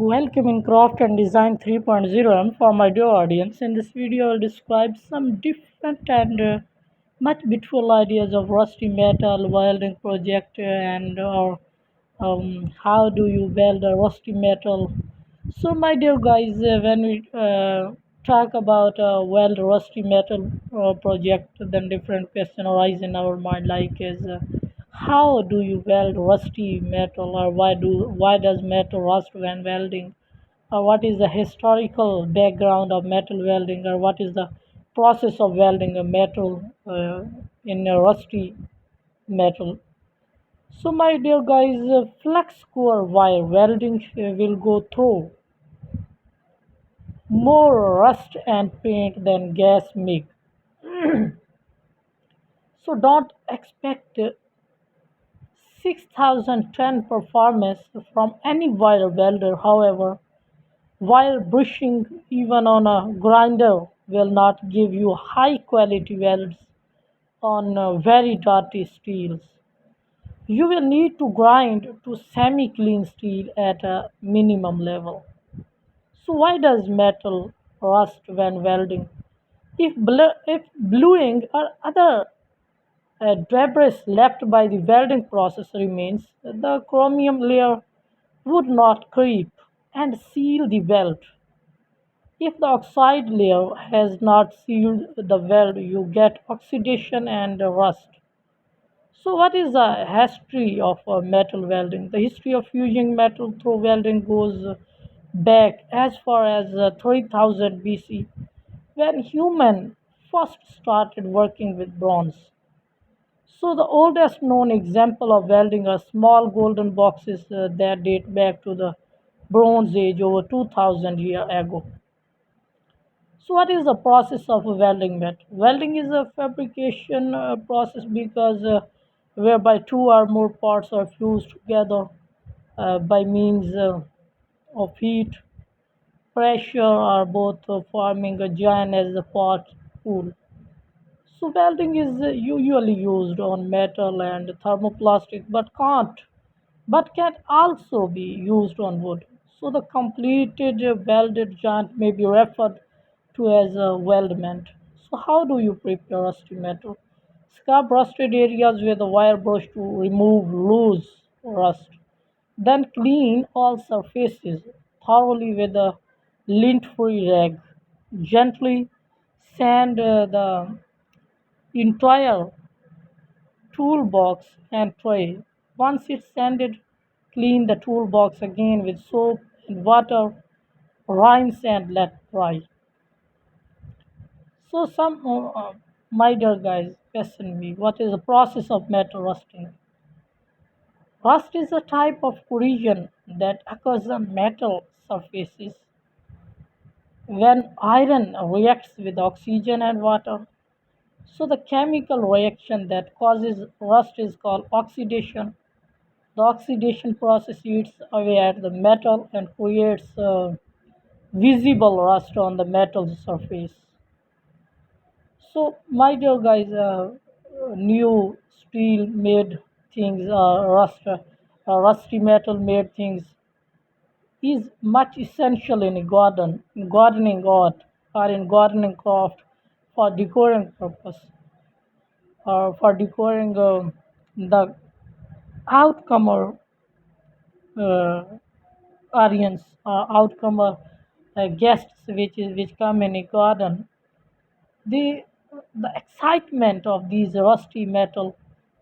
Welcome in Craft and Design 3.0 for my dear audience. In this video, I'll describe some different and much beautiful ideas of rusty metal welding project and how do you weld a rusty metal. So, my dear guys, when we talk about weld rusty metal project, then different question arise in our mind like is how do you weld rusty metal, or why does metal rust when welding, or what is the historical background of metal welding, or what is the process of welding a metal in a rusty metal. So, my dear guys, flux core wire welding will go through more rust and paint than gas MIG. So, don't expect 6010 performance from any wire welder. However, wire brushing even on a grinder will not give you high quality welds on very dirty steels. You will need to grind to semi clean steel at a minimum level. So, why does metal rust when welding? If bluing or other debris left by the welding process remains, the chromium layer would not creep and seal the weld. If the oxide layer has not sealed the weld, you get oxidation and rust. So, what is the history of metal welding? The history of fusing metal through welding goes back as far as 3000 BC, when humans first started working with bronze. So, the oldest known example of welding are small golden boxes that date back to the Bronze Age over 2000 years ago. So, what is the process of a welding metal? Welding is a fabrication process because whereby two or more parts are fused together by means of heat, pressure, or both forming a giant as a part pool. So, welding is usually used on metal and thermoplastic, but can also be used on wood. So, the completed welded joint may be referred to as a weldment. So, how do you prepare rusty metal? Scrub rusted areas with a wire brush to remove loose rust. Then clean all surfaces thoroughly with a lint free rag. Gently sand the entire toolbox and tray. Once it's sanded, clean the toolbox again with soap and water, rinse and let dry. So some my dear guys question me, what is the process of metal rusting? Rust is a type of corrosion that occurs on metal surfaces when iron reacts with oxygen and water. So the chemical reaction that causes rust is called oxidation. The oxidation process eats away at the metal and creates visible rust on the metal surface. So, my dear guys, new steel made things, rusty metal made things is much essential in a garden, in gardening art, or in gardening craft for decorating purpose, or for decorating the outcome or uh, audience outcome guests which come in a garden, the the excitement of these rusty metal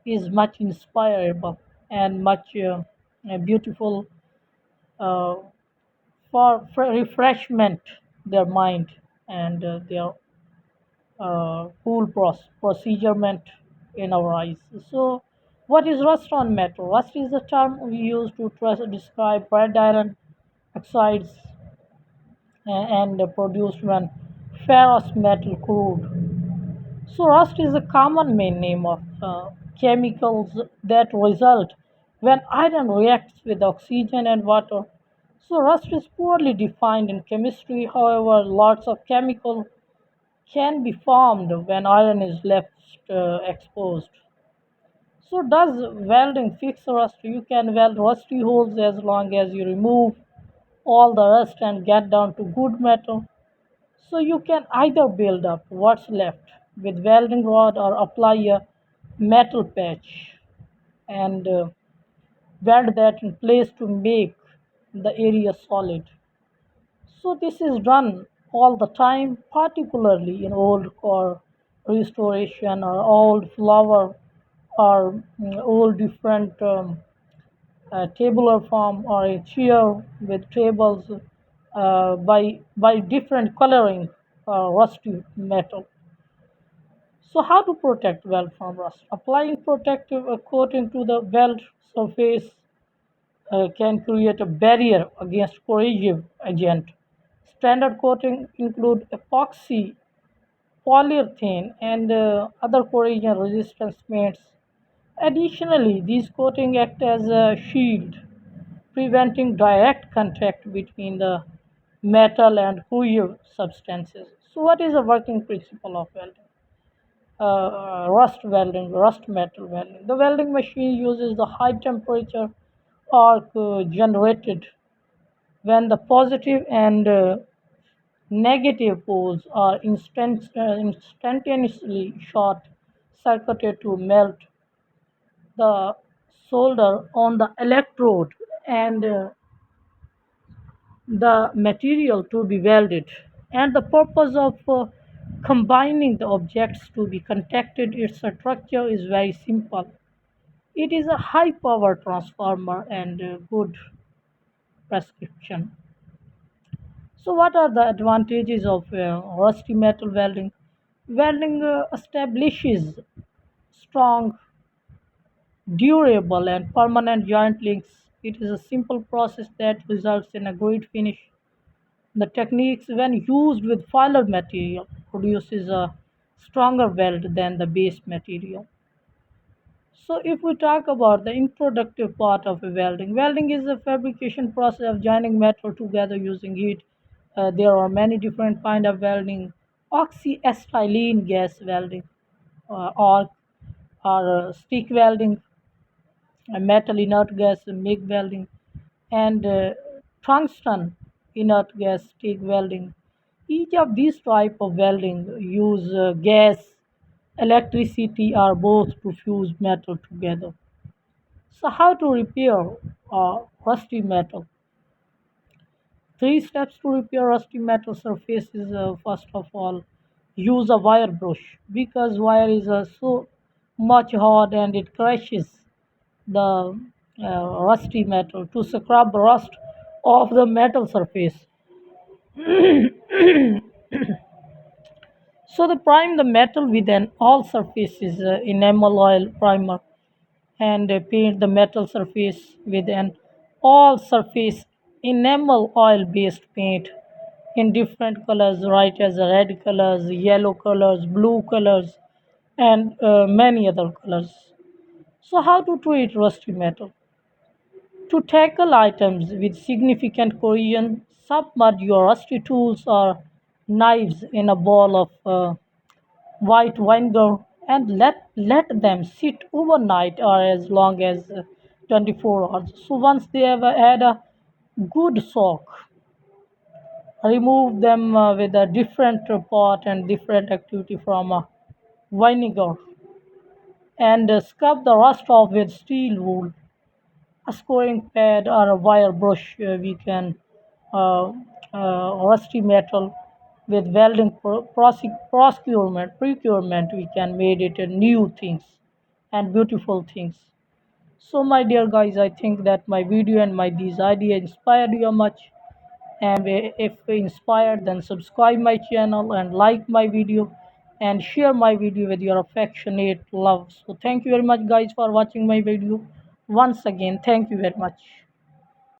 is much inspirable and much beautiful uh, for refreshment their mind and their cool procedurement in our eyes. So, what is rust on metal? Rust is a term we use to describe red iron oxides and produced when ferrous metal cooled. So, rust is a common main name of chemicals that result when iron reacts with oxygen and water. So, rust is poorly defined in chemistry. However, lots of chemical can be formed when iron is left exposed. So, does welding fix rust? You can weld rusty holes as long as you remove all the rest and get down to good metal. So you can either build up what's left with welding rod or apply a metal patch and weld that in place to make the area solid. So this is done all the time, particularly in old car restoration or old flower or old different tabular form or a chair with tables by different coloring rusty metal. So how to protect weld from rust? Applying protective coating to the weld surface can create a barrier against corrosive agent. Standard coating include epoxy, polyurethane, and other corrosion resistant paints. Additionally, these coatings act as a shield, preventing direct contact between the metal and corrosive substances. So, what is the working principle of welding? Rust welding, rust metal welding. The welding machine uses the high temperature arc generated when the positive and negative poles are instantaneously short circuited to melt the solder on the electrode and the material to be welded. And the purpose of combining the objects to be contacted, its structure is very simple. It is a high power transformer and good prescription. So, what are the advantages of rusty metal welding? Welding establishes strong, durable, and permanent joint links. It is a simple process that results in a great finish. The techniques, when used with filler material, produces a stronger weld than the base material. So, if we talk about the introductive part of welding, welding is a fabrication process of joining metal together using heat. There are many different kind of welding: oxyacetylene gas welding, arc or stick welding, metal inert gas MIG welding, and tungsten inert gas stick welding. Each of these type of welding use gas, electricity, or both to fuse metal together. So, how to repair rusty metal? Three steps to repair rusty metal surfaces. First of all, use a wire brush because wire is so much hard and it crushes the rusty metal to scrub rust off the metal surface. So, the prime the metal with an all surfaces enamel oil primer and paint the metal surface with an all surface enamel oil based paint in different colors, right, as red colors, yellow colors, blue colors, and many other colors. So, how to treat rusty metal? To tackle items with significant corrosion, submerge your rusty tools or knives in a bowl of white vinegar and let them sit overnight or as long as 24 hours. So once they have had a good soak, remove them with a different pot and different activity from vinegar and scrub the rust off with steel wool, a scoring pad or a wire brush. We can uh, rusty metal with welding procurement. We can made it a new things and beautiful things. So, my dear guys, I think that my video and my these idea inspired you much. And if inspired, then subscribe my channel and like my video and share my video with your affectionate love. So thank you very much guys for watching my video. Once again, thank you very much.